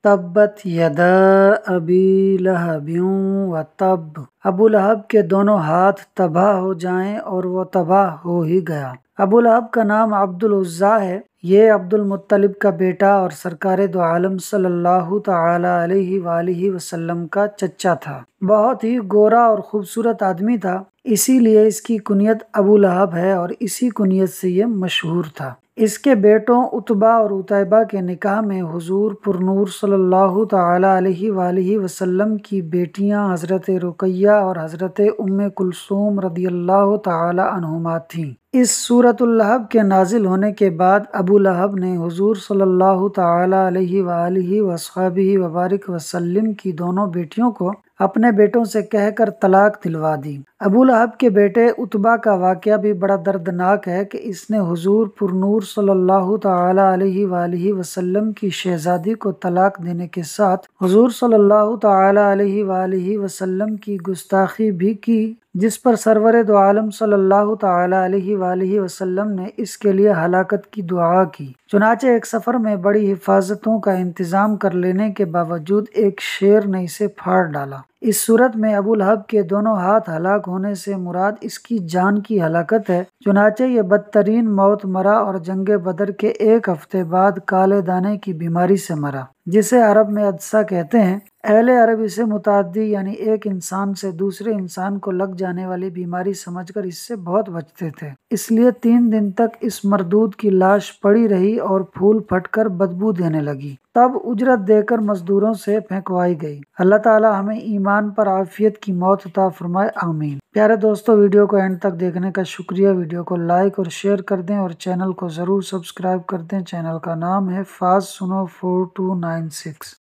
تبت یدا ابی لہب و تب، ابو لہب کے دونوں ہاتھ تباہ ہو جائیں اور وہ تباہ ہو ہی گیا۔ ابو لہب کا نام عبد العزیٰ ہے۔ یہ عبد المطلب کا بیٹا اور سرکار دو عالم صلی اللہ تعالی علیہ وآلہ وسلم کا چچا تھا۔ بہت ہی گورا اور خوبصورت آدمی تھا، اسی لیے اس کی کنیت ابو لہب ہے اور اسی کنیت سے یہ مشہور تھا۔ اس کے بیٹوں عتبہ اور عتیبہ کے نکاح میں حضور پرنور صلی اللہ تعالی علیہ وآلہ وسلم کی بیٹیاں حضرت رقیہ اور حضرت ام کلثوم رضی اللہ تعالی عنہما تھیں۔ اس سورۃ اللہب کے نازل ہونے کے بعد ابو لہب نے حضور صلی اللہ تعالی علیہ وآلہ وصحبہ وبارک وسلم کی دونوں بیٹیوں کو اپنے بیٹوں سے کہہ کر طلاق دلوا دی۔ ابو لہب کے بیٹے عتبہ کا واقعہ بھی بڑا دردناک ہے کہ اس نے حضور پرنور صلی اللہ تعالی علیہ وآلہ وسلم کی شہزادی کو طلاق دینے کے ساتھ حضور صلی اللہ تعالی علیہ وآلہ وسلم کی گستاخی بھی کی، جس پر سرور دو عالم صلی اللہ تعالی علیہ وآلہ وسلم نے اس کے لیے ہلاکت کی دعا کی۔ چنانچہ ایک سفر میں بڑی حفاظتوں کا انتظام کر لینے کے باوجود ایک شیر نے اسے پھاڑ ڈالا۔ اس صورت میں ابو لہب کے دونوں ہاتھ ہلاک ہونے سے مراد اس کی جان کی ہلاکت ہے۔ چنانچہ یہ بدترین موت مرا اور جنگ بدر کے ایک ہفتے بعد کالے دانے کی بیماری سے مرا، جسے عرب میں عدسہ کہتے ہیں۔ اہل عرب اسے متعدی یعنی ایک انسان سے دوسرے انسان کو لگ جانے والی بیماری سمجھ کر اس سے بہت بچتے تھے، اس لیے 3 دن تک اس مردود کی لاش پڑی رہی اور پھول پھٹ کر بدبو دینے لگی۔ تب اجرت دے کر مزدوروں سے پھینکوائی گئی۔ اللہ تعالی ہمیں ایمان پر عافیت کی موت عطا فرمائے، آمین۔ پیارے دوستو، ویڈیو کو اینڈ تک دیکھنے کا شکریہ۔ ویڈیو کو لائک اور شیئر کر دیں اور چینل کو ضرور سبسکرائب کر دیں۔ چینل کا نام ہے فاز سنو 4296۔